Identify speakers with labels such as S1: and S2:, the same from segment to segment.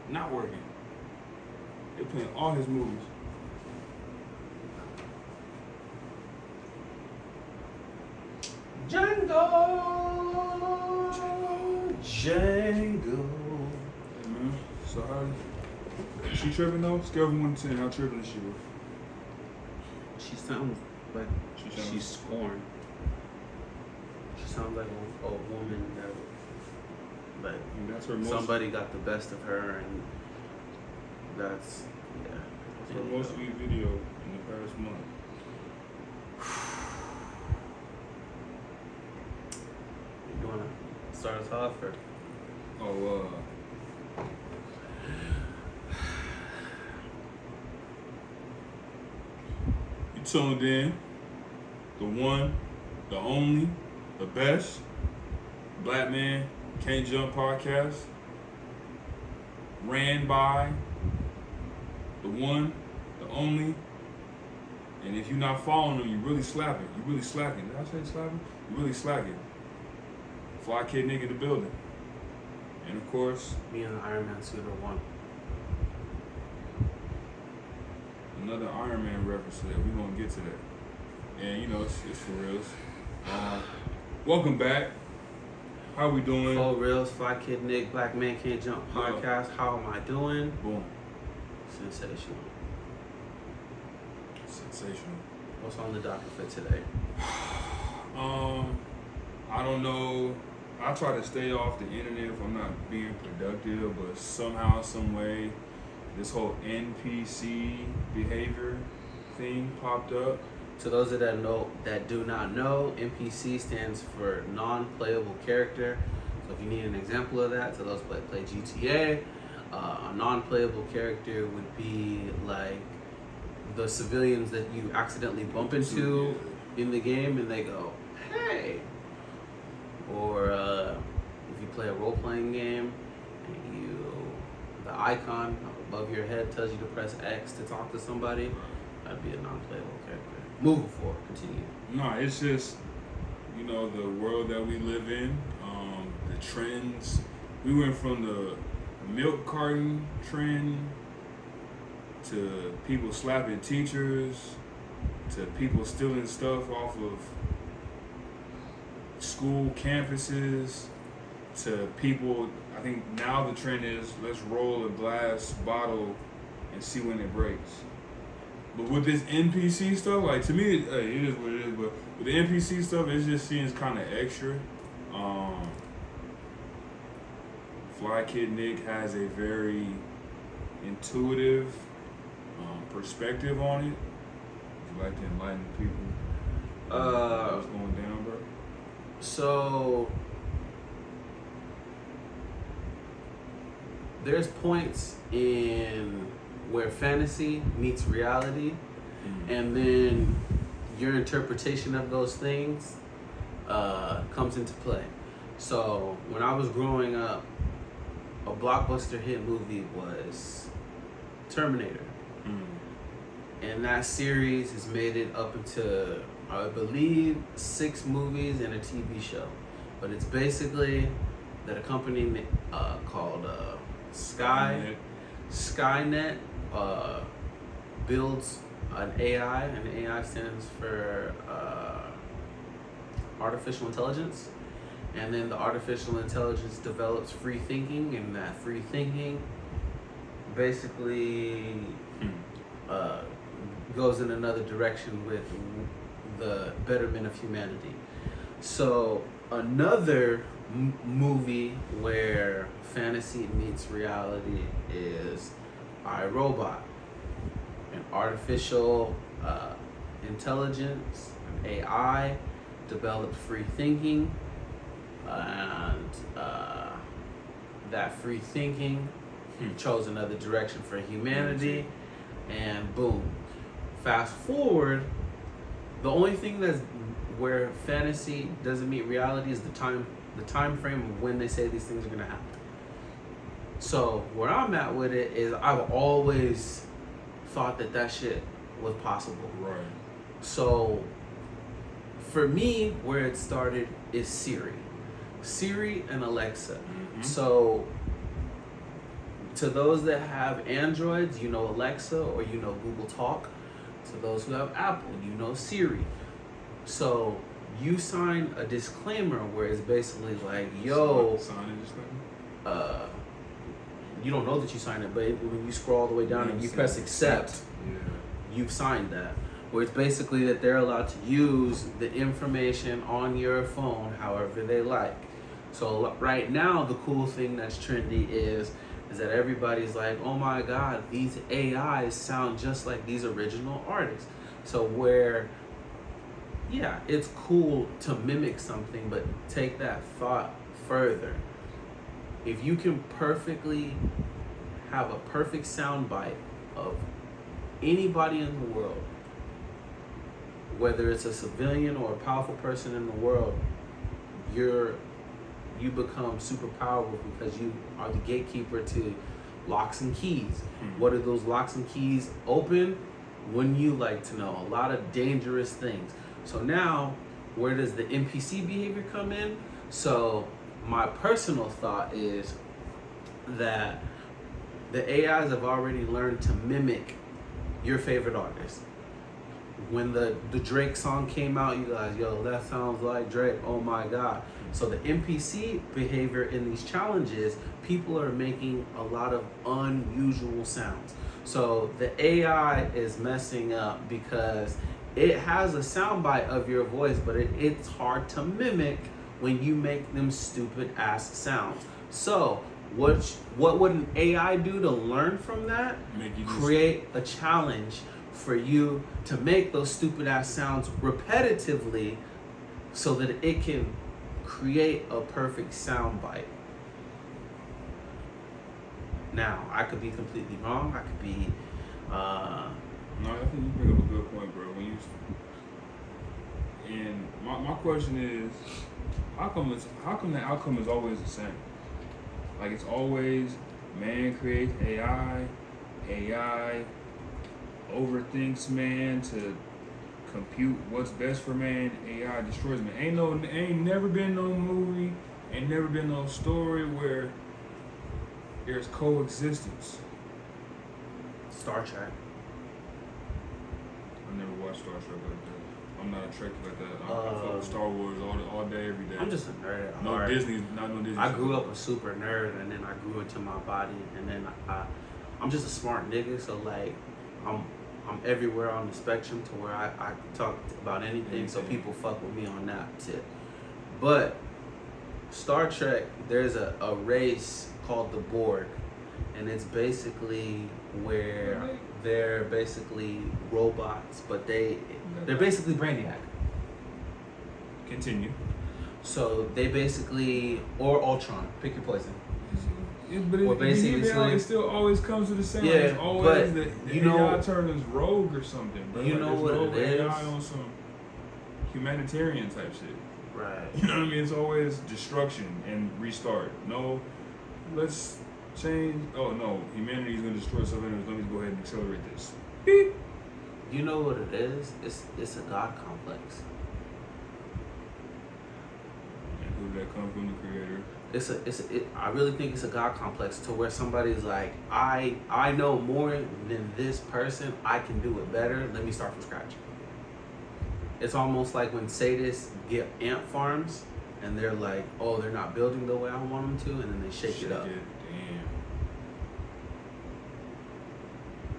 S1: not working. They're playing all his movies.
S2: Django.
S1: Hey man, sorry. She tripping though? Scale from 1 to 10, how tripping is she?
S2: She sounds like she's scorned. She sounds like a woman that, like,
S1: that's her most,
S2: somebody got the best of her, and that's, yeah.
S1: That's her most viewed video in the past month.
S2: You wanna start us off, or?
S1: Oh, you tuned in, the one, the only, the best, Black Man Can't Jump podcast, ran by the one, the only, and if you're not following them, you really slapping. You really slacking. Did I say slapping? You really slacking. Fly Kid Nick in the building. And of course,
S2: Me and the Iron Man suit are one.
S1: another Iron Man reference to that. We're going to get to that. And, you know, it's for reals. Welcome back. How we doing?
S2: Full Reels, Fly Kid Nick, Black Man Can't Jump podcast. How am I doing?
S1: Boom.
S2: Sensational.
S1: Sensational.
S2: What's on the docket for today?
S1: I don't know. I try to stay off the internet if I'm not being productive, but somehow, some way, this whole NPC behavior thing popped up.
S2: To those that do not know, NPC stands for non-playable character. So if you need an example of that, to those that play GTA, a non-playable character would be like the civilians that you accidentally bump into in the game, and they go, "Hey." Or if you play a role-playing game, and the icon above your head tells you to press X to talk to somebody, that'd be a non-playable character. Moving forward, continue.
S1: No, it's just, you know, the world that we live in, the trends. We went from the milk carton trend to people slapping teachers to people stealing stuff off of school campuses to people. I think now the trend is let's roll a glass bottle and see when it breaks. But with this NPC stuff, like, to me, it is what it is. But with the NPC stuff, it just seems kind of extra. Fly Kid Nick has a very intuitive perspective on it. Would you like to enlighten people? What's going down, bro?
S2: So there's points in where fantasy meets reality, and then your interpretation of those things comes into play. So when I was growing up, a blockbuster hit movie was Terminator. And that series has made it up into, I believe, 6 movies and a TV show. But it's basically that a company called Skynet builds an AI, and AI stands for artificial intelligence. And then the artificial intelligence develops free thinking, and that free thinking basically goes in another direction with the betterment of humanity. So another movie where fantasy meets reality is iRobot. An artificial intelligence, an AI, developed free thinking, and that free thinking chose another direction for humanity, and boom. Fast forward, the only thing that's where fantasy doesn't meet reality is the time frame of when they say these things are gonna happen. So where I'm at with it is I've always thought that shit was possible.
S1: Right.
S2: So for me, where it started is Siri and Alexa. So to those that have Androids, you know Alexa or you know Google Talk. To those who have Apple, you know Siri. So you sign a disclaimer where it's basically like, yo,
S1: sign a disclaimer.
S2: You don't know that you signed it, but when you scroll all the way down and you press accept, you've signed that. Where it's basically that they're allowed to use the information on your phone however they like. So right now, the cool thing that's trendy is that everybody's like, oh my God, these AIs sound just like these original artists. So where, yeah, it's cool to mimic something, but take that thought further. If you can perfectly have a perfect soundbite of anybody in the world, whether it's a civilian or a powerful person in the world, you become super powerful because you are the gatekeeper to locks and keys. What do those locks and keys open? Wouldn't you like to know? A lot of dangerous things. So now, where does the NPC behavior come in? So my personal thought is that the AIs have already learned to mimic your favorite artist. When the Drake song came out, you guys, yo, that sounds like Drake, oh my God. So the NPC behavior in these challenges, people are making a lot of unusual sounds. So the AI is messing up because it has a soundbite of your voice, but it's hard to mimic when you make them stupid ass sounds. So what would an AI do to learn from that? Create a challenge for you to make those stupid ass sounds repetitively so that it can create a perfect soundbite. Now, I could be completely wrong. I could be
S1: No, I think you bring up a good point, bro. And my question is, how come the outcome is always the same? Like, it's always man creates AI overthinks man to compute what's best for man, AI destroys man. Ain't never been no movie, ain't never been no story where there's coexistence.
S2: Star Trek.
S1: I never watched Star Trek like that. I'm not a Trekkie like that. I fuck with Star Wars all day, every day.
S2: I'm just a nerd.
S1: No Disney, not no Disney.
S2: I grew up a super nerd, and then I grew into my body, and then I'm just a smart nigga. So like, I'm everywhere on the spectrum to where I talk about anything. So people fuck with me on that tip. But Star Trek, there's a race called the Borg, and it's basically where they're basically robots, but they're basically Brainiac.
S1: Continue.
S2: So they basically, or Ultron, pick your poison.
S1: But it still always comes to the same.
S2: Yeah,
S1: it's always
S2: but
S1: the AI turns rogue or something, bro.
S2: You know what it is?
S1: AI on some humanitarian type shit.
S2: Right.
S1: You know what I mean? It's always destruction and restart. No, let's change. Oh no, humanity is gonna destroy something. Let me go ahead and accelerate this. Beep.
S2: You know what it is? It's a God complex.
S1: And who did that come from? The creator.
S2: I really think it's a God complex to where somebody's like, I know more than this person. I can do it better. Let me start from scratch. It's almost like when sadists get ant farms and they're like, oh, they're not building the way I want them to, and then they shake it up.
S1: Damn.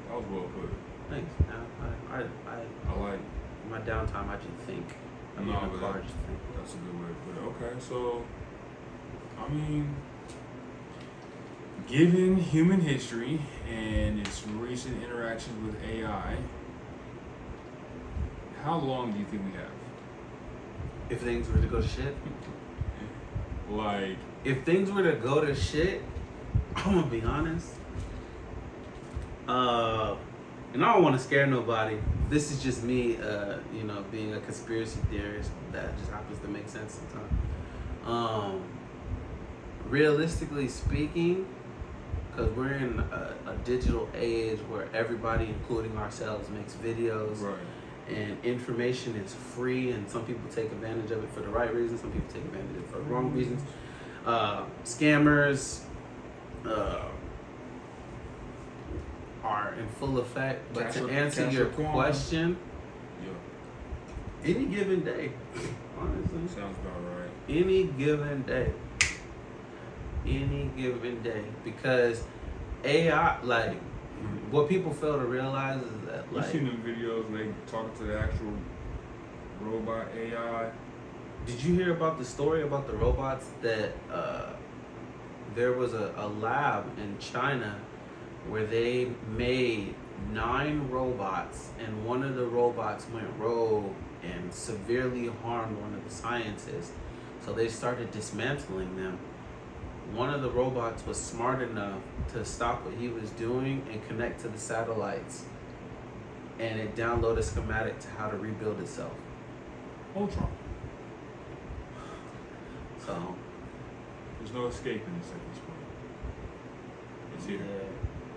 S1: That was well put.
S2: Thanks. I
S1: like
S2: my downtime. I just think. I'm in the car. Just think.
S1: That's a good way to put it. Okay, so. I mean, given human history and its recent interactions with AI, how long do you think we have?
S2: If things were to go to shit?
S1: Like...
S2: If things were to go to shit, I'm gonna be honest. And I don't want to scare nobody. This is just me, being a conspiracy theorist that just happens to make sense sometimes. Realistically speaking, because we're in a digital age where everybody, including ourselves, makes videos,
S1: right,
S2: and information is free, and some people take advantage of it for the right reasons, some people take advantage of it for the wrong reasons. Scammers, are in full effect. But to
S1: Castle-
S2: answer
S1: Castle
S2: your
S1: Corn.
S2: question,
S1: Yeah,
S2: any given day, honestly,
S1: sounds about right.
S2: any given day, because AI, like, what people fail to realize is that,
S1: You
S2: like,
S1: seen them videos they talking to the actual robot AI?
S2: did you hear about the story about the robots that there was a lab in China where they made 9 robots, and one of the robots went rogue and severely harmed one of the scientists. So they started dismantling them. One of the robots was smart enough to stop what he was doing and connect to the satellites, and it downloaded a schematic to how to rebuild itself.
S1: Ultron.
S2: So
S1: There's no escaping this at this point. It's here.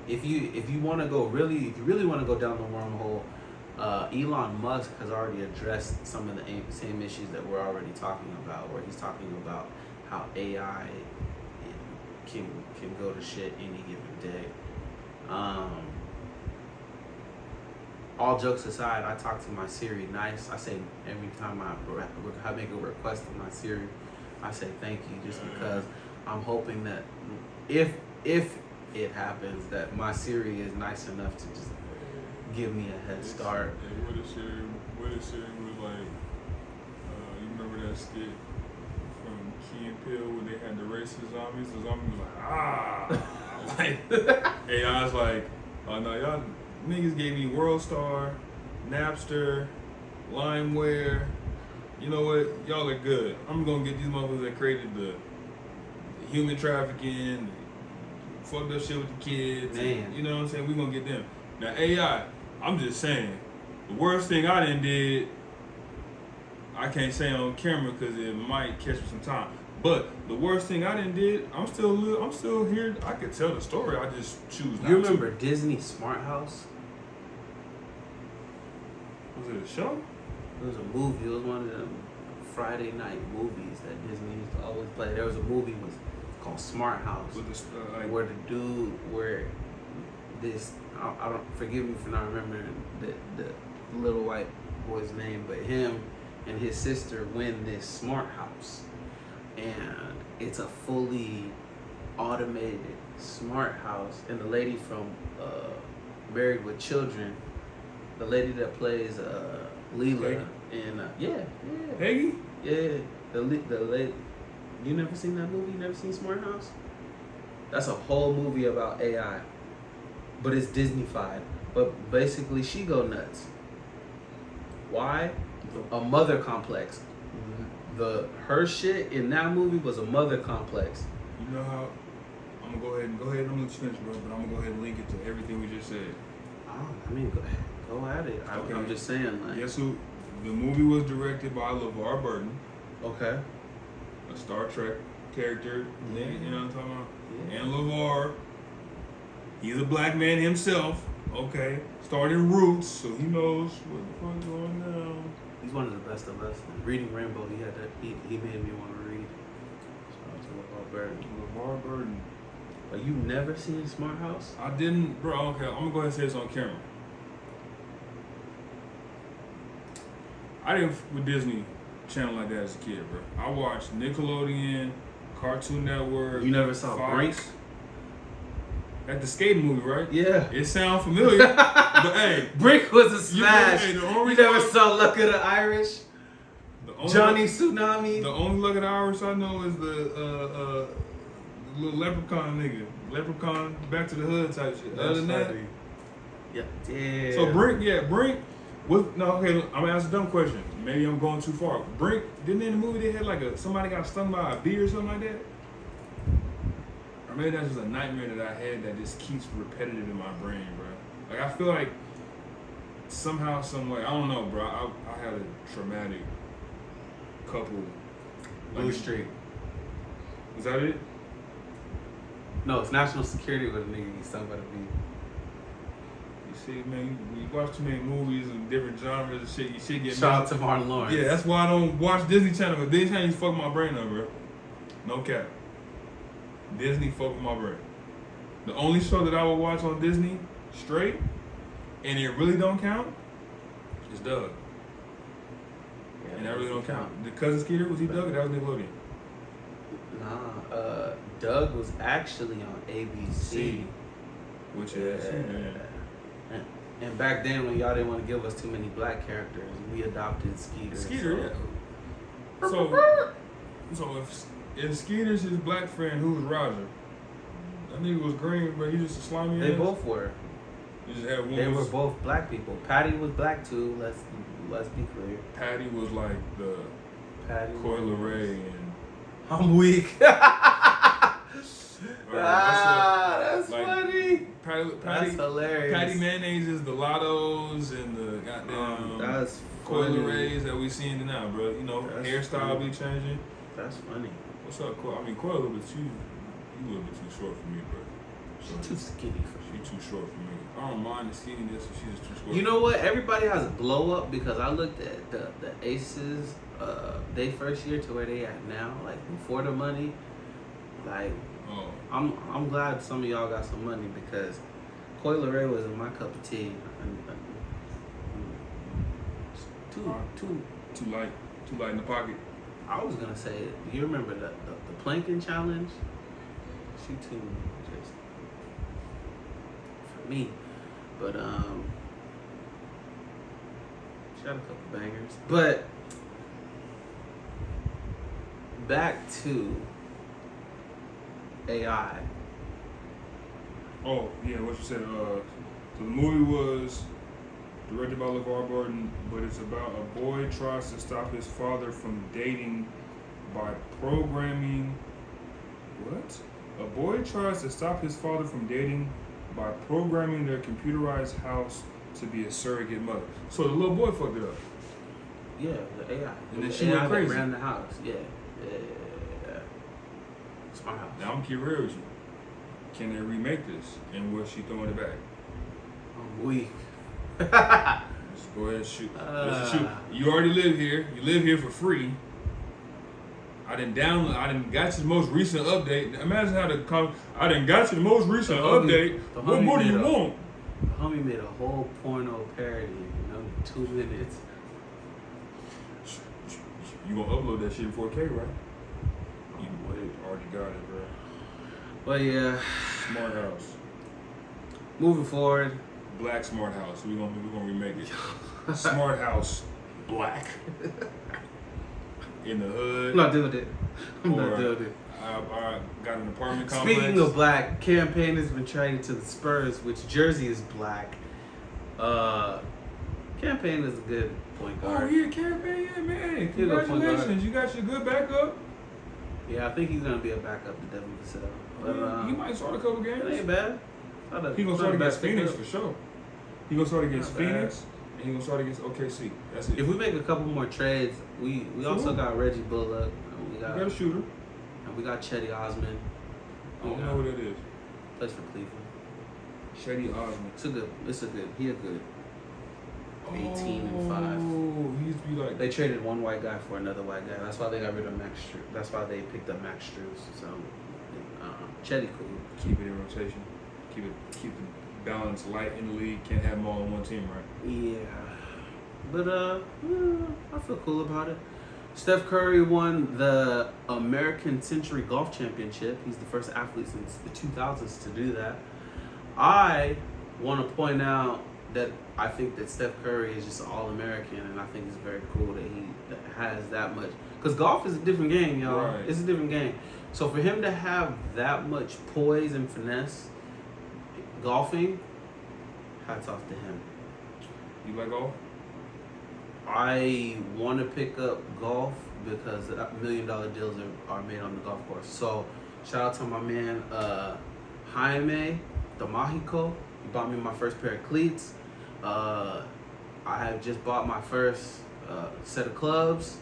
S2: if you want to go really, if you really want to go down the wormhole, Elon Musk has already addressed some of the same issues that we're already talking about, where he's talking about how AI can go to shit any given day. All jokes aside, I talk to my Siri nice. I say every time I make a request to my Siri, I say thank you, just because I'm hoping that if it happens that my Siri is nice enough to just give me a head start.
S1: Hey, what if Siri was like, you remember that skit from Key and Peele where they had the racist zombies? The zombie was like, like, AI's like, oh no, y'all niggas gave me World Star, Napster, LimeWare. You know what? Y'all are good. I'm gonna get these motherfuckers that created the human trafficking, fucked up shit with the kids.
S2: Man.
S1: You know what I'm saying? We're gonna get them. Now AI, I'm just saying, the worst thing I done did, I can't say on camera because it might catch me some time. But the worst thing I done did, I'm still here. I could tell the story. I just choose not
S2: You remember
S1: to.
S2: Disney Smart House?
S1: Was it a show?
S2: It was a movie. It was one of them Friday night movies that Disney used to always play. There was a movie called Smart House,
S1: With this,
S2: where the dude, this, I don't, forgive me for not remembering the little white boy's name, but him and his sister win this smart house, and it's a fully automated smart house. And the lady from Married with Children, the lady that plays Leela in
S1: Peggy?
S2: the lady. You never seen that movie? You never seen Smart House? That's a whole movie about AI, but it's Disney-fied. But basically, she go nuts. Why? A mother complex. Her shit in that movie was a mother complex.
S1: You know how? I'm gonna go ahead. I'm gonna let you finish, bro. But I'm gonna go ahead and link it to everything we just said.
S2: Oh, I mean, go at it.
S1: Okay.
S2: I'm just saying, like.
S1: Guess who? The movie was directed by LeVar Burton,
S2: Okay.
S1: a Star Trek character.
S2: Yeah.
S1: You know what I'm talking about?
S2: Yeah.
S1: And LeVar, he's a black man himself. Okay, starting Roots, so he knows what the fuck's going on.
S2: He's one of the best of us. Reading Rainbow, he had that. He made me want to read. Shout out to LeVar Burton.
S1: LeVar Burton.
S2: But you never seen Smart House?
S1: I didn't, bro. Okay, I'm gonna go ahead and say this on camera. I didn't f with Disney Channel like that as a kid, bro. I watched Nickelodeon, Cartoon Network.
S2: You never saw
S1: Fox.
S2: Brink?
S1: At the skating movie, right?
S2: Yeah.
S1: It sounds familiar, but hey,
S2: Brink was a smash.
S1: Hey, the
S2: You
S1: only
S2: never
S1: one-
S2: saw Luck of the Irish?
S1: the only
S2: Johnny Tsunami?
S1: The only Look at the Irish I know is the little leprechaun nigga. Leprechaun, Back to the Hood type shit. Other than that,
S2: Yeah. Yeah.
S1: so Brink. Okay, I'm gonna ask a dumb question. Maybe I'm going too far. Brink, didn't in the movie they had like somebody got stung by a bee or something like that? Or maybe that's just a nightmare that I had that just keeps repetitive in my brain, bro. Like I feel like somehow, some way, I don't know, bro. I had a traumatic couple.
S2: Blue Street.
S1: Is that it?
S2: No, it's national security with a nigga gets stung by the bee.
S1: You see, man, you watch too many movies and different genres and shit, you shit get
S2: Shout out to Martin Lawrence.
S1: Yeah, that's why I don't watch Disney Channel, because Disney Channel used to fuck my brain up, bro. No cap. Disney fuck with my brain. The only show that I would watch on Disney, straight, and it really don't count, it's Doug.
S2: Yeah,
S1: And that really don't count. The cousin Skeeter, was he Doug or that was Nickelodeon?
S2: Nah, Doug was actually on ABC.
S1: Which is,
S2: And back then, when y'all didn't want to give us too many black characters, we adopted Skeeter.
S1: Skeeter, yeah. So if Skeeter's his black friend, who was Roger? That nigga was green, but he just a slimy
S2: They
S1: ass.
S2: both were.
S1: You just had one.
S2: They were both black people. Patty was black too. Let's be clear.
S1: Patty was like the
S2: Patty.
S1: Coil Ray and.
S2: I'm weak. That's
S1: like,
S2: funny.
S1: Patty,
S2: That's hilarious.
S1: Patty Mayonnaise is the Lottos and the goddamn
S2: that's
S1: Coil
S2: funny.
S1: Rays that we seeing now, bro. You know,
S2: That's
S1: hairstyle
S2: funny.
S1: be changing.
S2: That's funny.
S1: What's up, Coil? I mean, Coil a little bit too. You a little bit too short for me, bro.
S2: She's too skinny for me.
S1: She too short for me. I don't mind the skinniness, but she's just too short.
S2: You know what? Everybody has a blow up because I looked at the Aces, they first year to where they at now, like before the money. Like,
S1: Oh.
S2: I'm glad some of y'all got some money because Coil Ray wasn't my cup of tea.
S1: Too light in the pocket.
S2: I was gonna say, you remember the planking challenge? She too just for me, but she had a couple bangers. But back to AI.
S1: Oh, yeah, what you said. So the movie was directed by LeVar Burton, but it's about a boy tries to stop his father from dating by programming. What? A boy tries to stop his father from dating by programming their computerized house to be a surrogate mother. So the little boy fucked it up.
S2: Yeah, the AI.
S1: And then
S2: The
S1: she
S2: AI
S1: went
S2: that
S1: crazy.
S2: ran the house. Yeah. Smart house.
S1: Now I'm keep real with you. Can they remake this? And was she throwing it back?
S2: I'm weak.
S1: Let's go ahead and shoot. Let's shoot. You already live here. You live here for free. I didn't got you the most recent update. Imagine how I didn't got you the most recent update. What more do you want?
S2: The homie made a whole porno parody in 2 minutes.
S1: You gonna upload that shit in 4K, right? You
S2: Wait.
S1: already got it, bro.
S2: But yeah,
S1: Smart house.
S2: moving forward.
S1: Black smart house. We're gonna remake it. Smart house. Black. In the hood.
S2: I'm not doing it. I'm
S1: Or
S2: not doing it.
S1: I got an apartment complex.
S2: Speaking of black, Campaign has been traded to the Spurs, which jersey is black. Campaign is a good point guard.
S1: Oh yeah, Campaign, yeah, man.
S2: He's a point guard.
S1: Congratulations. You got your good backup.
S2: Yeah, I think he's gonna be a backup to Devin Vassell. But
S1: He might start a couple games.
S2: it ain't bad.
S1: He gonna start against Phoenix for
S2: If
S1: sure. He gonna start against
S2: Not bad.
S1: Phoenix, and he gonna start against OKC. That's it.
S2: we make a couple more trades, we also got Reggie Bullock, and we
S1: You got a
S2: got
S1: shooter.
S2: Chetty Osman.
S1: I don't know who that is.
S2: Plays for Cleveland.
S1: Shady Osman.
S2: He a good 18 and 5.
S1: Oh, he used to be like.
S2: They traded one white guy for another white guy. That's why they got rid of Max Struz. That's why they picked up Max Struz. So, Chetty cool.
S1: Keep it in rotation. Keep the balance light in the league. Can't have them all on one team, right?
S2: Yeah. But, I feel cool about it. Steph Curry won the American Century Golf Championship. He's the first athlete since the 2000s to do that. I want to point out that I think that Steph Curry is just All-American, and I think it's very cool that he has that much. Because golf is a different game, y'all.
S1: Right.
S2: It's a different game. So for him to have that much poise and finesse golfing, hats off to him.
S1: You like golf?
S2: I want to pick up golf because $1 million deals are made on the golf course. So shout out to my man Jaime the Mexico. He bought me my first pair of cleats. I have just bought my first set of clubs.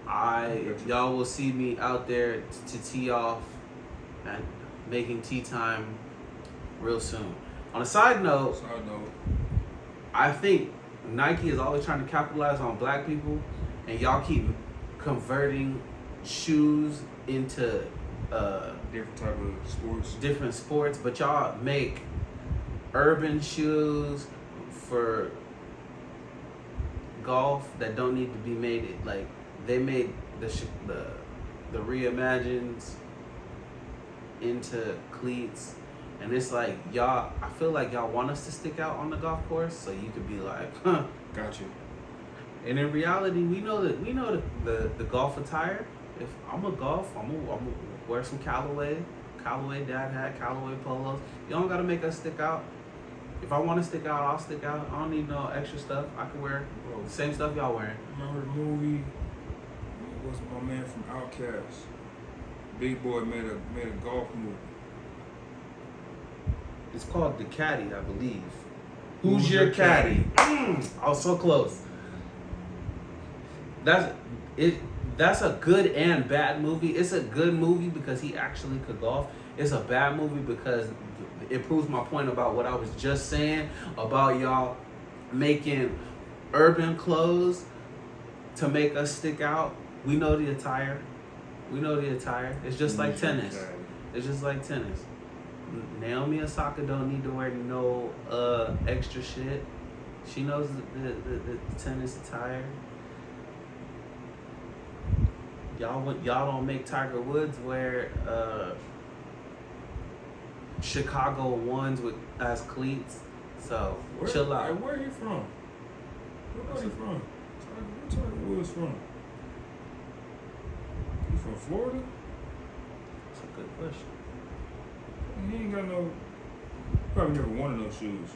S2: Y'all will see me out there to tee off and making tee time real soon. On a side note, I think Nike is always trying to capitalize on black people, and y'all keep converting shoes into
S1: Different type of sports.
S2: different sports, but y'all make urban shoes for golf that don't need to be made. Like they made the reimagines into cleats, and it's like y'all. I feel like y'all want us to stick out on the golf course, so you could be like, huh.
S1: Got you.
S2: And in reality, we know the golf attire. If I'm a golf, I'm gonna wear some Callaway dad hat, Callaway polos. You don't gotta make us stick out. If I want to stick out, I'll stick out. I don't need no extra stuff. I can wear the same stuff y'all wearing.
S1: Remember the movie? It was my man from Outkast. Big Boy made a golf movie.
S2: It's called The Caddy, I believe. Who's your caddy? I was so close. That's it. That's a good and bad movie. It's a good movie because he actually could golf. It's a bad movie because it proves my point about what I was just saying about y'all making urban clothes to make us stick out. We know the attire. It's just like tennis. It's just like tennis. Naomi Osaka don't need to wear no extra shit. She knows the tennis attire. Y'all don't make Tiger Woods wear Chicago ones as cleats. So chill out.
S1: Where are you from? Where are you from? Where Tiger Woods from? You from Florida?
S2: That's a good question.
S1: He ain't got no. Probably never wanted those shoes.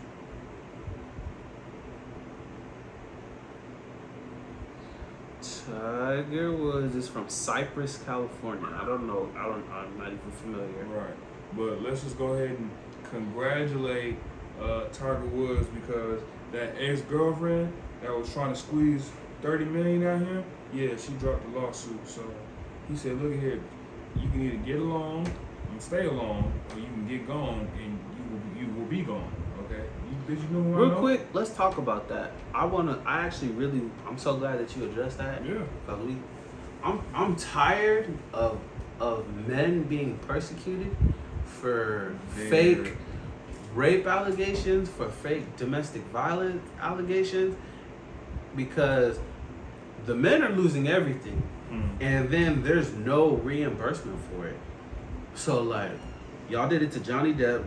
S2: Tiger Woods is from Cypress, California. I'm not even familiar.
S1: Right. But let's just go ahead and congratulate Tiger Woods because that ex-girlfriend that was trying to squeeze $30 million out here, yeah, she dropped the lawsuit. So he said, look here, you can either get along and stay along, or you can get gone and you will be gone. Okay? Did you know who I know?
S2: Real quick, let's talk about that. I'm so glad that you addressed that.
S1: Yeah.
S2: Because I'm tired of men being persecuted for fake rape allegations, for fake domestic violence allegations, because the men are losing everything, and then there's no reimbursement for it. So like, y'all did it to Johnny Depp,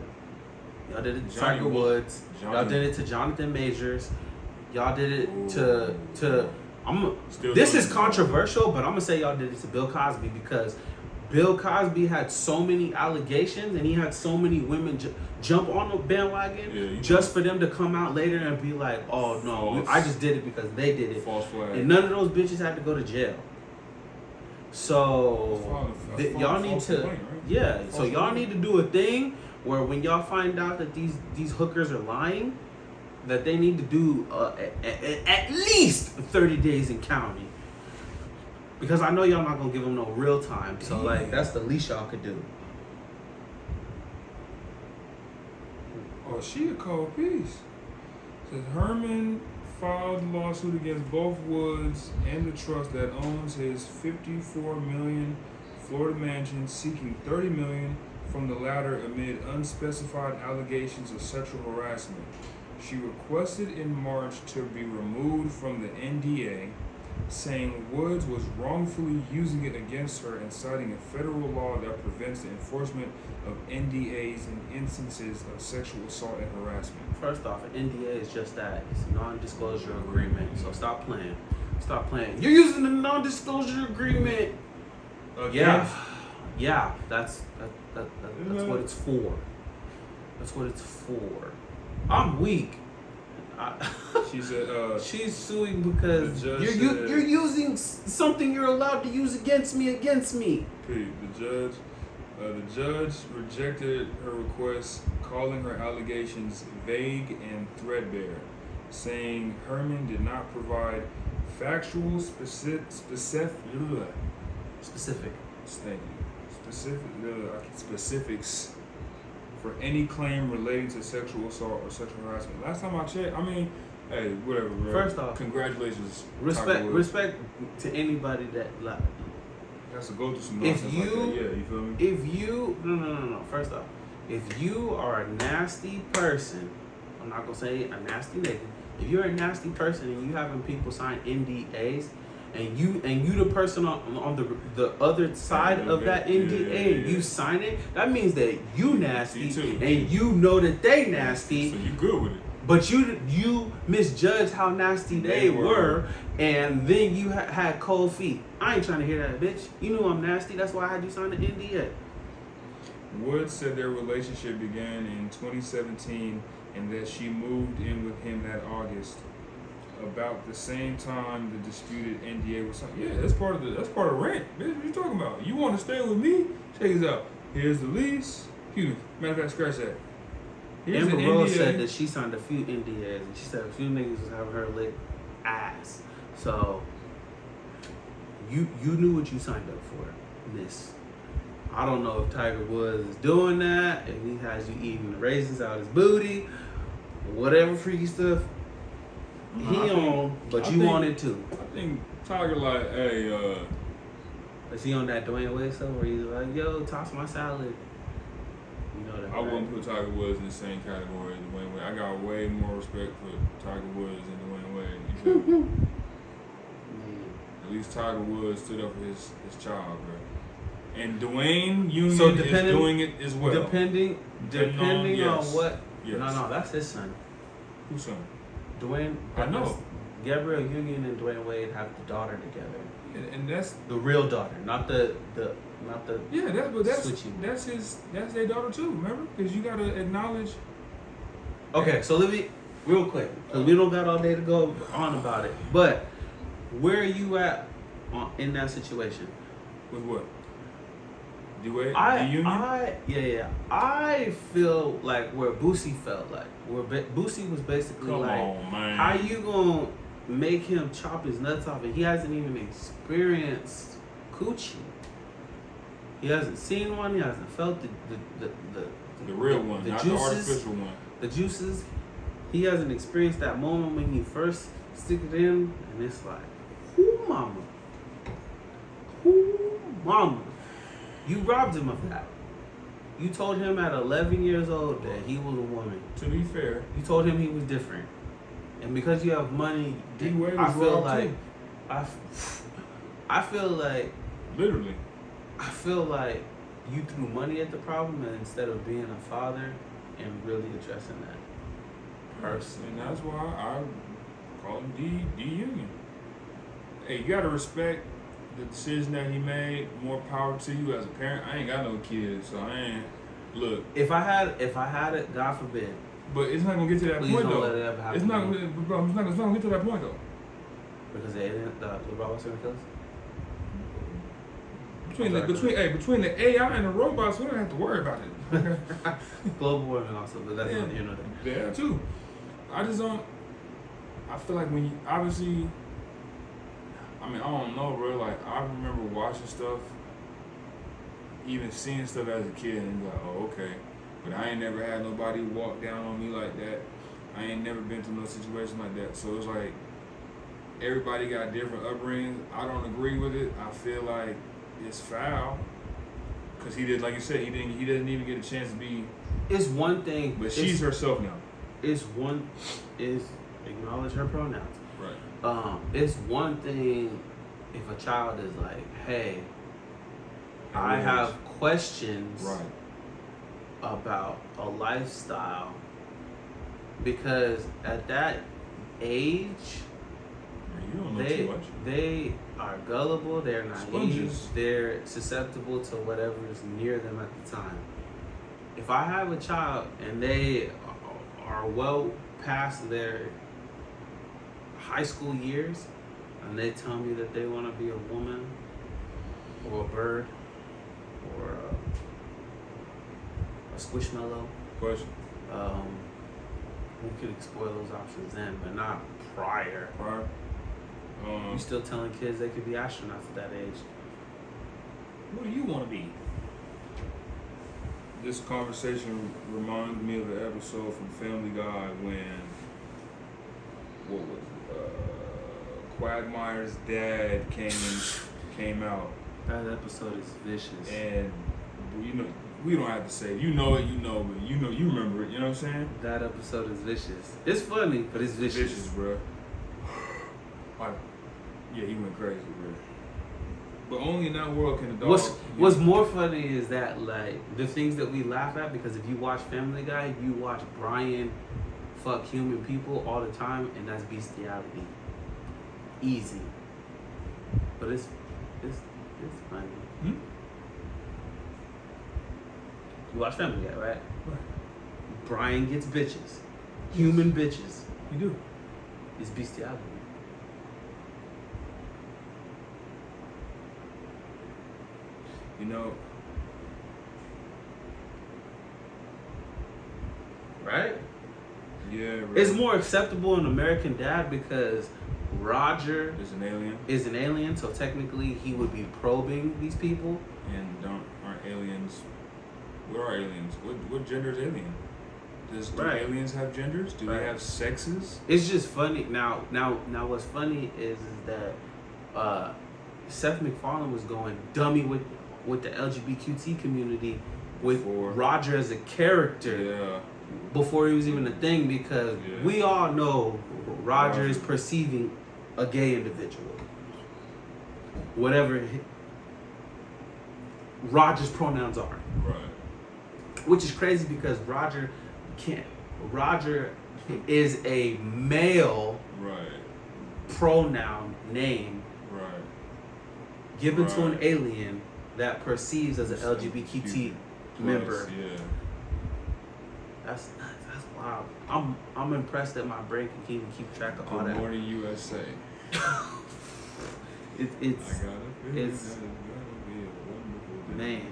S2: y'all did it to Tiger Woods, y'all did it to Jonathan Majors, y'all did it to this is controversial, but I'm gonna say y'all did it to Bill Cosby because Bill Cosby had so many allegations and he had so many women jump on the bandwagon just for them to come out later and be like, oh no, I just did it because they did it.
S1: False flag.
S2: And none of those bitches had to go to jail. So y'all need to,
S1: right?
S2: so y'all need to do a thing where when y'all find out that these hookers are lying, that they need to do at least 30 days in county. Because I know y'all not gonna give them no real time, so like that's the least y'all could do.
S1: Oh, she a cold piece. Says Herman filed a lawsuit against both Woods and the trust that owns his $54 million Florida mansion, seeking $30 million from the latter amid unspecified allegations of sexual harassment. She requested in March to be removed from the NDA, saying Woods was wrongfully using it against her and citing a federal law that prevents the enforcement of NDAs in instances of sexual assault and harassment.
S2: First off, an NDA is just that. It's a non-disclosure agreement, so stop playing. Stop playing. You're using the non-disclosure agreement.
S1: Again?
S2: Yeah, that's what it's for. That's what it's for. I'm weak.
S1: She said,
S2: she's suing because you're using something you're allowed to use against me.
S1: The judge rejected her request, calling her allegations vague and threadbare, saying Herman did not provide factual specifics for any claim relating to sexual assault or sexual harassment. Last time I checked, I mean, hey, whatever, bro.
S2: First off,
S1: congratulations.
S2: Respect to anybody that
S1: has to go through some nonsense like that. Yeah, you feel me?
S2: No. First off, If you are a nasty person, I'm not gonna say a nasty nigga. If you're a nasty person and you having people sign NDAs, and you the person on the other side of that NDA, and you sign it, that means that you nasty, and you know that they nasty.
S1: So you good with it.
S2: But you misjudged how nasty they were, and then you had cold feet. I ain't trying to hear that, bitch. You knew I'm nasty. That's why I had you sign the NDA.
S1: Wood said their relationship began in 2017 and that she moved in with him that August. About the same time the disputed NDA was signed. Yeah, that's part of rent. Bitch, what you talking about? You want to stay with me? Check this out. Here's the lease. Matter of fact, scratch that. Here's
S2: Amber
S1: the
S2: Rose
S1: NDA.
S2: said that she signed a few NDAs, and she said a few niggas was having her lick ass. So you knew what you signed up for, miss. I don't know if Tiger Woods is doing that, if he has you eating the raisins out his booty, whatever freaky stuff but you wanted to.
S1: I think Tiger like, hey,
S2: is he on that Dwayne Wade stuff where he's like, yo, toss my salad? You know that.
S1: I wouldn't put Tiger Woods in the same category as Dwayne Wade. I got way more respect for Tiger Woods than Dwayne Wade. You feel me? At least Tiger Woods stood up for his child, bro. And Dwayne Union is doing it as well.
S2: Depending on what.
S1: Yes.
S2: No, that's his son.
S1: Whose son?
S2: Dwayne.
S1: I know.
S2: Gabrielle Union and Dwayne Wade have the daughter together.
S1: And that's
S2: the real daughter, not the.
S1: Yeah, that's their daughter too. Remember, because you gotta acknowledge.
S2: Okay, so let me real quick, because we don't got all day to go on about it. But where are you at in that situation?
S1: With what? D-Wade?
S2: I feel like where Boosie felt like. Where Boosie was basically
S1: man.
S2: How you gonna make him chop his nuts off and he hasn't even experienced coochie? He hasn't seen one, he hasn't felt the
S1: real one, not
S2: juices,
S1: the artificial one.
S2: The juices. He hasn't experienced that moment when he first stick it in and it's like, whoo mama. You robbed him of that. You told him at 11 years old that he was a woman.
S1: To be fair,
S2: you told him he was different, and because you have money,
S1: D-Wade
S2: I feel
S1: like
S2: too. I feel like
S1: literally.
S2: I feel like you threw money at the problem and instead of being a father and really addressing that person.
S1: And that's why I call him D Union. Hey, you gotta respect the decision that he made. More power to you as a parent. I ain't got no kids, so I ain't look.
S2: If I had it, God forbid.
S1: But it's not gonna get to that point though.
S2: Let it ever happen.
S1: It's not gonna get to that point though.
S2: Because they didn't the robots are gonna kill us?
S1: Between the AI and the robots, we don't have to worry about it.
S2: Global warming also, but that's not
S1: Yeah, too. I just don't. I feel like when you obviously. I mean, I don't know, bro. Like, I remember watching stuff, even seeing stuff as a kid, and be like, oh, okay. But I ain't never had nobody walk down on me like that. I ain't never been through no situation like that. So it's like everybody got different upbringings. I don't agree with it. I feel like it's foul because he did, like you said, he doesn't even get a chance to be.
S2: It's one thing,
S1: but she's herself now.
S2: Is acknowledge her pronouns.
S1: Right.
S2: It's one thing if a child is like, hey, I have questions about a lifestyle, because at that age,
S1: you don't know too much.
S2: They are gullible, they're naive,
S1: Sponges.
S2: They're susceptible to whatever is near them at the time. If I have a child and they are well past their high school years and they tell me that they want to be a woman or a bird or a squishmallow,
S1: Question.
S2: we could explore those options then, but not prior. You still telling kids they could be astronauts at that age.
S1: What do you want to be? This conversation reminds me of an episode from Family Guy when, what was it? Quagmire's dad came out.
S2: That episode is vicious.
S1: And We don't have to say it. You know it, but you remember it. You know what I'm saying?
S2: That episode is vicious. It's funny, but it's vicious.
S1: Vicious, bro. Like, yeah, he went crazy, bro. But only in that world can the dog.
S2: What's more funny is that, like, the things that we laugh at, because if you watch Family Guy, you watch Brian fuck human people all the time, and that's bestiality. Easy. But it's funny.
S1: Hmm?
S2: You watch Family Guy, right?
S1: Right.
S2: Brian gets bitches. Human bitches.
S1: You do.
S2: It's bestiality.
S1: You know.
S2: Right?
S1: Yeah, bro.
S2: It's more acceptable in American Dad because Roger
S1: Is an alien.
S2: is an alien, so technically he would be probing these people.
S1: And aren't aliens? What are aliens? What gender is alien? Do
S2: Right.
S1: aliens have genders? Do
S2: Right.
S1: they have sexes?
S2: It's just funny. Now what's funny is that Seth MacFarlane was going dummy with the LGBTQ community with
S1: Before.
S2: Roger as a character
S1: Yeah.
S2: before he was even a thing, because
S1: Yeah.
S2: we all know Roger is
S1: Roger.
S2: perceiving a gay individual. Whatever Roger's pronouns are.
S1: Right.
S2: Which is crazy because Roger is a male
S1: Right.
S2: pronoun name
S1: Right.
S2: given to an
S1: Right.
S2: alien that perceives as an LGBTQ member.
S1: Yeah.
S2: That's nuts. That's wild. I'm impressed that my brain can even keep track of all
S1: Good
S2: that.
S1: morning, USA.
S2: It's
S1: I got it.
S2: it's-
S1: It's gonna be a wonderful day.
S2: man.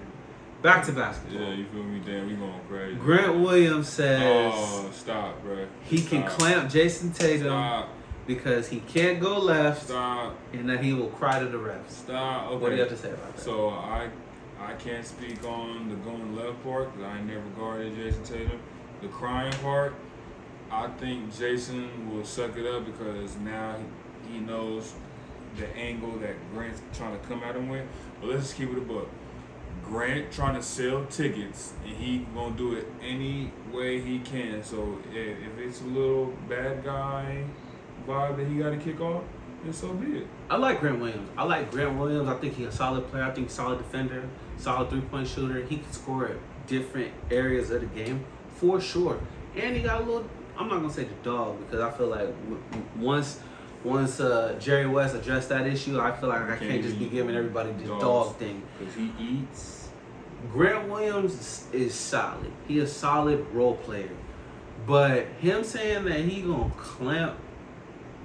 S2: Back to basketball.
S1: Yeah, you feel me? Damn, we going crazy.
S2: Grant Williams says
S1: Oh, stop, bro.
S2: he can
S1: Stop.
S2: clamp Jason Tatum
S1: Stop.
S2: because he can't go left
S1: Stop.
S2: and that he will cry to the refs.
S1: Stop. Okay.
S2: What do you have to say about that?
S1: So I can't speak on the going left part because I ain't never guarded Jason Tatum. The crying part, I think Jason will suck it up because now he knows the angle that Grant's trying to come at him with. But let's just keep it a buck. Grant trying to sell tickets and he gonna do it any way he can. So if it's a little bad guy vibe that he got to kick off, then so be it.
S2: I like Grant Williams. I think he's a solid player. I think he's a solid defender, solid three-point shooter. He can score at different areas of the game for sure. And he got a little, I'm not going to say the dog because I feel like once Jerry West addressed that issue, I feel like I can't just be giving everybody this dog thing.
S1: Because he eats.
S2: Grant Williams is solid. He a solid role player. But him saying that he going to clamp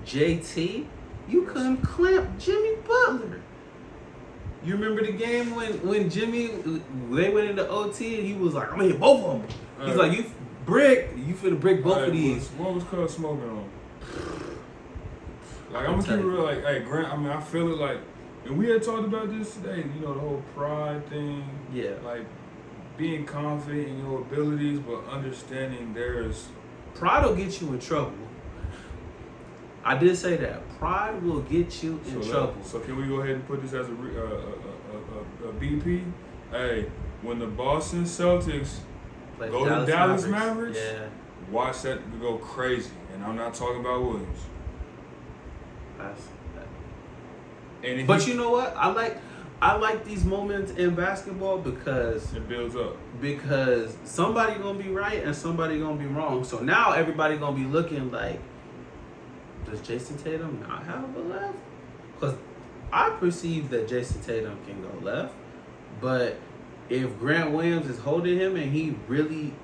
S2: JT, you couldn't clamp Jimmy Butler. You remember the game when Jimmy, they went into OT and he was like, I'm going to hit both of them. He's like, you finna break both of these.
S1: What was Cuz smoking on? Like, I'm gonna keep it real, like, hey, Grant, I mean, I feel it like, and we had talked about this today, you know, the whole pride thing.
S2: Yeah.
S1: Like, being confident in your abilities, but understanding there's...
S2: Pride will get you in trouble. I did say that. Pride will get you in trouble.
S1: So can we go ahead and put this as a BP? Hey, when the Boston Celtics
S2: Play
S1: go
S2: the
S1: to Dallas Mavericks,
S2: yeah.
S1: watch that go crazy. And I'm not talking about Williams.
S2: But you know what? I like these moments in basketball because
S1: it builds up.
S2: Because somebody gonna be right and somebody gonna be wrong. So now everybody gonna be looking like, does Jason Tatum not have a left? Because I perceive that Jason Tatum can go left, but if Grant Williams is holding him and he really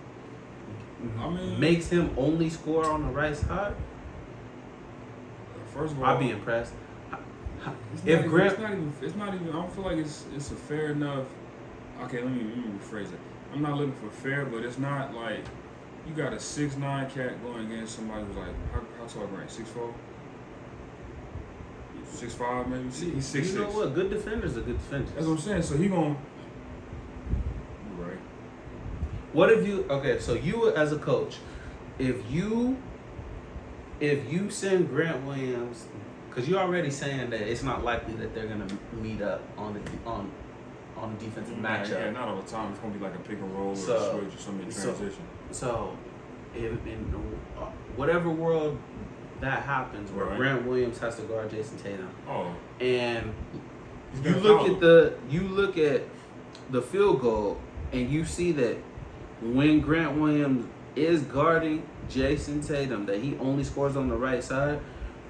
S2: makes him only score on the right side,
S1: first of all,
S2: I'd be impressed.
S1: It's not even. I don't feel like it's a fair enough. Okay, let me rephrase it. I'm not looking for fair, but it's not like you got a 6'9" cat going against somebody who's like how tall Grant? 6'4", 6'5" maybe. He's 6'6".
S2: You know what? Good defenders are good defenders.
S1: That's what I'm saying. So he gonna. You're right.
S2: What if you? Okay, so you as a coach, if you send Grant Williams, because you're already saying that it's not likely that they're gonna meet up on on a defensive
S1: Yeah,
S2: matchup.
S1: not all the time. It's gonna be like a pick and roll or a switch or something in
S2: so-
S1: transition.
S2: So, in whatever world that happens, where
S1: Right.
S2: Grant Williams has to guard Jason Tatum,
S1: Oh,
S2: and
S1: he's
S2: you
S1: gonna
S2: look
S1: foul
S2: at the field goal, and you see that when Grant Williams is guarding Jason Tatum, that he only scores on the right side.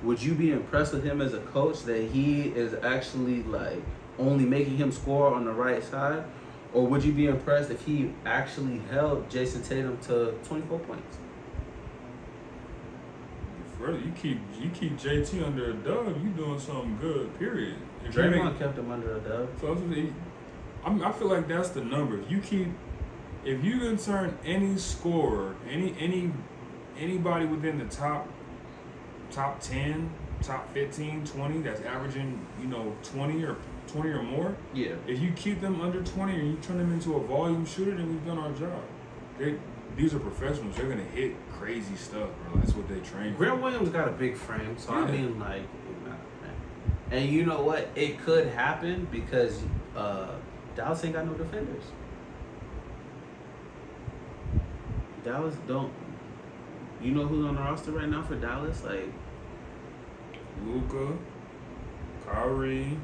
S2: Would you be impressed with him as a coach that he is actually like only making him score on the right side? Or would you be impressed if he actually held Jason Tatum to 24 points?
S1: Further, you keep JT under a dub, you doing something good. Period. If you
S2: Draymond
S1: make-
S2: kept him under a dub.
S1: So I feel like that's the number. If you can turn any scorer, anybody within the top 10, top 15, 20 that's averaging 20 or more.
S2: Yeah.
S1: If you keep them under 20 and you turn them into a volume shooter, then we've done our job. These are professionals. They're gonna hit crazy stuff, bro. That's what they train
S2: Grant
S1: for.
S2: Williams got a big frame, so I
S1: Yeah.
S2: mean, like, and you know what? It could happen because Dallas ain't got no defenders. Dallas don't. You know who's on the roster right now for Dallas? Like,
S1: Luka, Kyrie,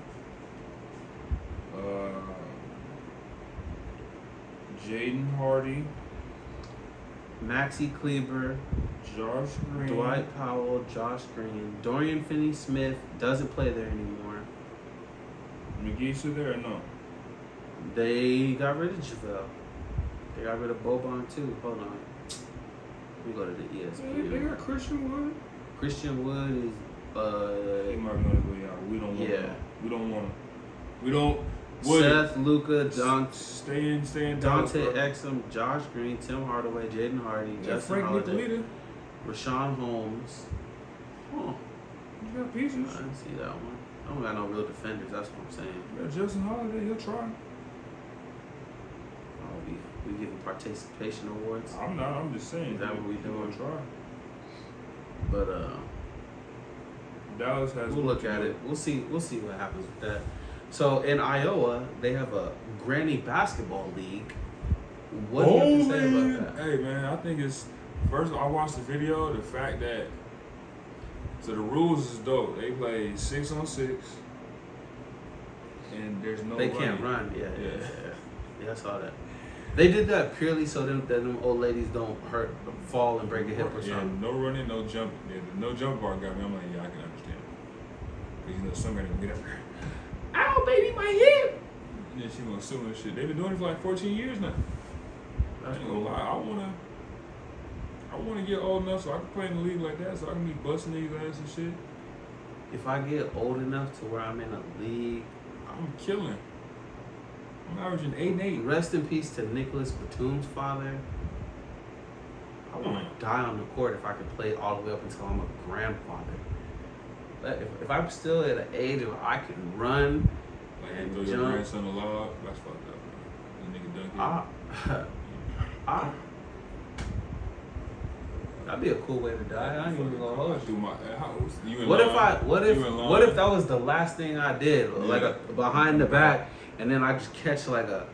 S1: Jaden Hardy,
S2: Maxi Kleber,
S1: Josh Green,
S2: Dwight Powell, Josh Green, Dorian Finney-Smith doesn't play there anymore.
S1: McGee still there or no?
S2: They got rid of JaVale. They got rid of Boban too. Hold on. Let me go to the ESPN.
S1: They got Christian Wood.
S2: Christian Wood is
S1: He might be on his way out. We don't want
S2: Yeah.
S1: him. We don't want him. We don't. Wood,
S2: Seth, Luka,
S1: stay in.
S2: Dante
S1: Dallas, bro.
S2: Exum, Josh Green, Tim Hardaway, Jaden Hardy,
S1: Yeah,
S2: Justin
S1: Frank
S2: Holiday,
S1: Nicolita.
S2: Rashawn Holmes. Huh.
S1: You got pieces.
S2: I didn't see that one. I don't got no real defenders. That's what I'm saying.
S1: You got Justin Holiday. He'll try.
S2: Oh, we giving participation awards,
S1: I'm not. I'm just saying.
S2: Is that what we
S1: He'll
S2: doing?
S1: try.
S2: but
S1: Dallas has.
S2: we'll look at it. We'll see what happens with that. So in Iowa, they have a granny basketball league. What do you have to say about that?
S1: Hey man, I think it's first. I watched the video. The fact that the rules is dope. They play 6-on-6, and there's no.
S2: They can't
S1: running.
S2: run. Yeah, I saw that. They did that purely so that them old ladies don't fall and break a hip or
S1: Yeah,
S2: something.
S1: no running, no jumping. Yeah, the no jump part got me. I'm like, yeah, I can understand. Because some guy didn't get up there. Ow, baby, my hip! And then she gonna sue and shit. They've been doing it for like 14 years now. I
S2: That's
S1: ain't gonna
S2: cool.
S1: lie. I wanna get old enough so I can play in the league like that, so I can be busting these ass and shit.
S2: If I get old enough to where I'm in a league,
S1: I'm killing. I'm averaging 8 and 8.
S2: rest in peace to Nicholas Batum's father. I want to die on the court if I could play all the way up until I'm a grandfather. But if I'm still at an age where I can run
S1: Like you
S2: and
S1: throw your
S2: jump,
S1: grandson a log, that's fucked up, man. The nigga dunk it.
S2: That'd be a cool way to die. I ain't even gonna hold you.
S1: do my house. You in
S2: What if
S1: line?
S2: what
S1: You in line?
S2: if that was the last thing I did, like a behind the back, and then I just catch like a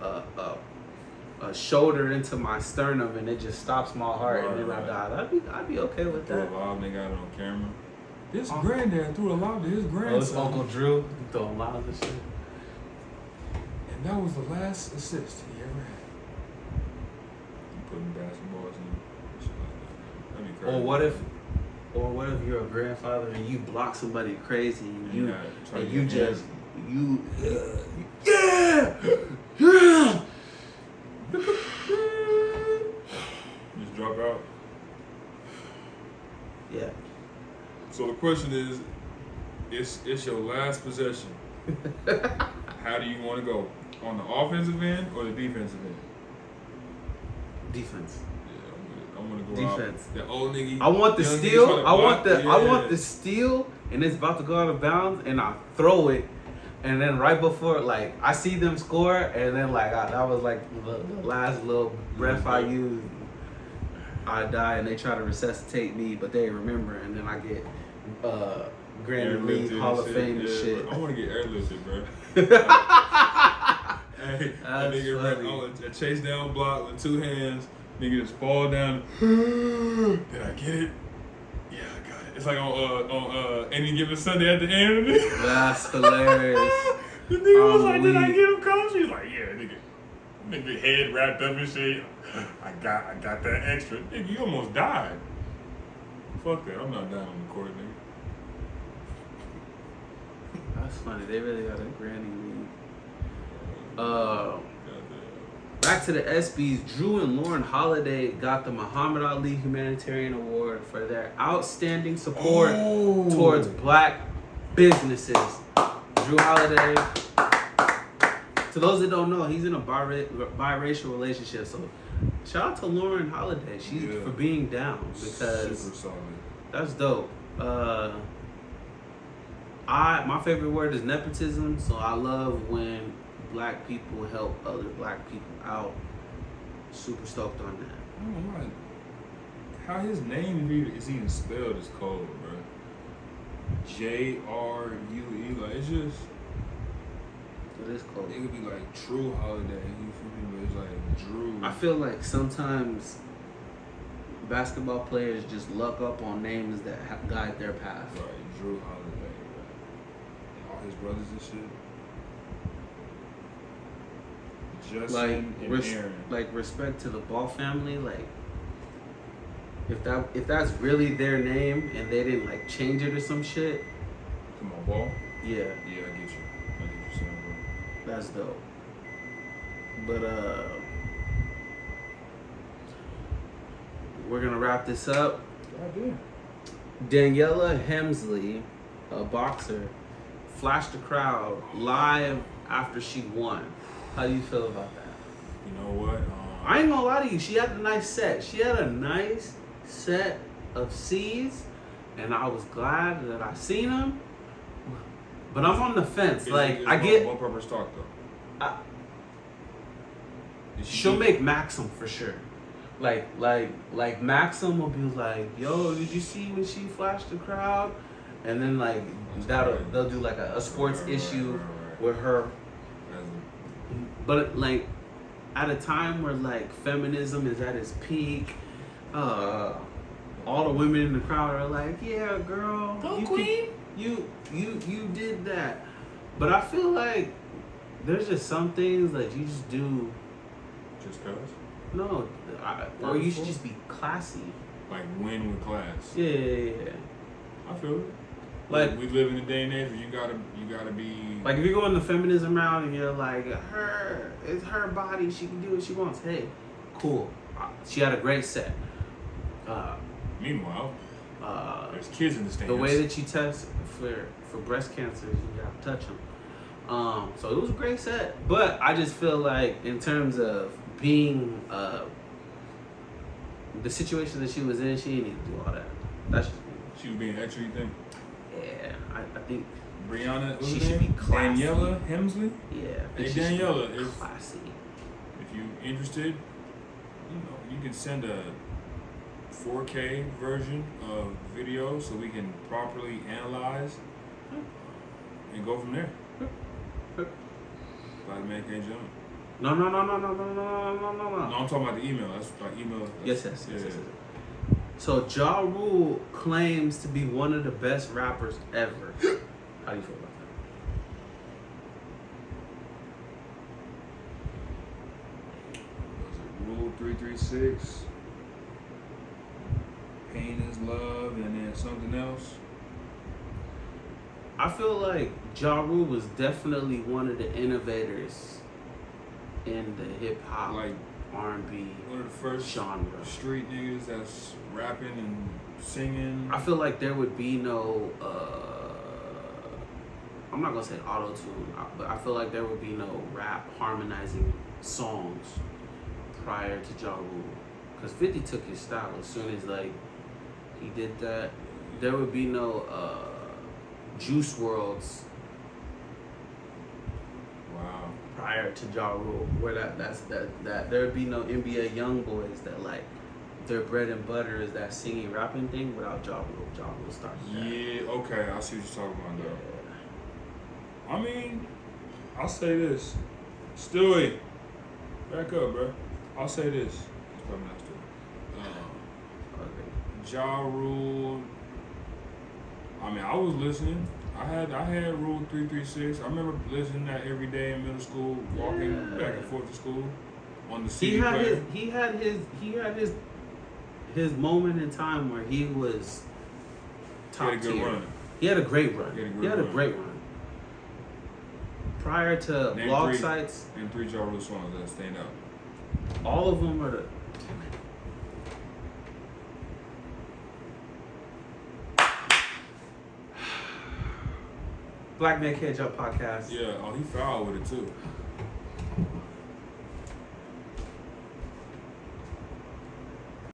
S2: shoulder into my sternum, and it just stops my heart, and then I
S1: Right.
S2: die. I'd be okay with
S1: Threw a
S2: that.
S1: lob, they got it on camera. His granddad threw a lob to his
S2: Oh, it's
S1: grandson.
S2: Uncle Drew throwing lobs and shit.
S1: And that was the last assist he ever had. You putting basketballs in shit like that. That'd be crazy.
S2: Or what if you're a grandfather and you block somebody crazy and you
S1: try to
S2: you
S1: get
S2: just
S1: him.
S2: yeah.
S1: Just drop out.
S2: Yeah.
S1: So the question is, it's your last possession. How do you want to go? On the offensive end or the defensive end?
S2: Defense.
S1: Yeah, I'm gonna go
S2: Defense.
S1: out. The old nigga.
S2: I want the
S1: young nigga
S2: steal.
S1: tryna
S2: I want
S1: block.
S2: I want the steal, and it's about to go out of bounds, and I throw it, and then right before, like I see them score, and then like that was like the last little breath I used. I die, and they try to resuscitate me, but they remember, and then I get Granny Lee
S1: Airlifted
S2: Hall of
S1: and
S2: Fame and
S1: yeah,
S2: shit.
S1: bro. I want to get airlifted, bro. Hey, that
S2: That's
S1: nigga
S2: funny.
S1: ran on a chase down block with 2 hands. Nigga just fall down. Did I get it? Yeah, I got it. It's like on Any Given Sunday at the end.
S2: That's hilarious.
S1: The nigga was like,
S2: weak.
S1: "Did I get him, coach?" He's like, "Yeah, nigga." Nigga head wrapped up and shit. I got that extra. Nigga, you almost died. Fuck that. I'm not dying on the court, nigga.
S2: That's funny. They really got a granny league.
S1: Goddamn.
S2: Back to the ESPYs. Jrue and Lauren Holiday got the Muhammad Ali Humanitarian Award for their outstanding support towards black businesses. Jrue Holiday, to those that don't know, he's in a biracial relationship. So shout out to Lauren Holiday. She's for being down because
S1: super solid.
S2: that's dope. My favorite word is nepotism. So I love when black people help other black people out. Super stoked on that.
S1: I don't know how his name is even spelled is cold, bro. Jrue, like it's just.
S2: It is cool.
S1: It could be like True Holiday, you feel me? But it's like Jrue.
S2: I feel like sometimes basketball players just luck up on names that guide their path.
S1: Right, Jrue Holiday, right. And all his brothers and shit. Justin and Aaron.
S2: Like respect to the Ball family. Like if that's really their name and they didn't like change it or some shit.
S1: Come on, Ball.
S2: Yeah,
S1: Yeah, I get you. I get what you're saying, bro.
S2: that's dope. But we're gonna wrap this up.
S1: Goddamn.
S2: Daniella Hemsley, a boxer, flashed the crowd live after she won. How do you feel about that?
S1: You know what?
S2: I ain't gonna lie to you. She had a nice set. She had a nice set of C's, and I was glad that I seen them. But I'm on the fence. I get.
S1: What purpose talk though?
S2: She'll make Maxim for sure. Like Maxim will be like, "Yo, did you see when she flashed the crowd?" And then like they'll do like a sports issue with her. But like at a time where like feminism is at its peak, all the women in the crowd are like, "Yeah, girl, you did that." But I feel like there's just some things that you just do.
S1: Just cause?
S2: No, or you should just be classy.
S1: Like win with class.
S2: Yeah.
S1: I feel it.
S2: Like
S1: we live in a day and age where you gotta be
S2: like if you go in the feminism round and you're like it's her body, she can do what she wants. Hey, cool. She had a great set.
S1: Meanwhile, there's kids in the stands.
S2: The way that you test for breast cancer, you gotta touch them. So it was a great set, but I just feel like in terms of being the situation that she was in, she didn't need to do all that. That's just me.
S1: She was being extra, you think?
S2: Yeah, I think
S1: Brianna,
S2: she should be classy.
S1: Daniella Hemsley?
S2: Yeah.
S1: Hey, Daniella,
S2: if classy.
S1: If you interested, you can send a 4K version of video so we can properly analyze and go from there. Like man can't jump.
S2: No.
S1: No, I'm talking about the email. That's by email.
S2: Yes. So Jrue claims to be one of the best rappers ever. How do you feel about
S1: that? Rule 336. Payne is love, and then something else.
S2: I feel like Jrue was definitely one of the innovators in the hip hop,
S1: like
S2: R&B,
S1: one of the first
S2: genre.
S1: Street niggas that's rapping and singing.
S2: I feel like there would be no, I'm not gonna say auto-tune, but I feel like there would be no rap harmonizing songs prior to Jrue. Because 50 took his style as soon as like he did that. There would be no Juice WRLD's prior to Jrue, where that there would be no NBA young boys that like their bread and butter is that singing rapping thing without Jrue. Jrue started that.
S1: Yeah, okay, I see what you're talking about though.
S2: Yeah.
S1: I mean, I'll say this. Stewie, back up, bro. I'll say this. It's probably not Stewie. Ja Rule. I mean, I was listening. I had Rule 336. I remember listening to that every day in middle school, walking back and forth to school on the CD player.
S2: He had his moment in time where he was top tier.
S1: He had a good run.
S2: He had a great run. He had a great run. Prior to blog sites,
S1: and 3 Ja Rule songs that stand out.
S2: all of them are the. Black Man Can't Jump podcast.
S1: Yeah, he fouled with it too.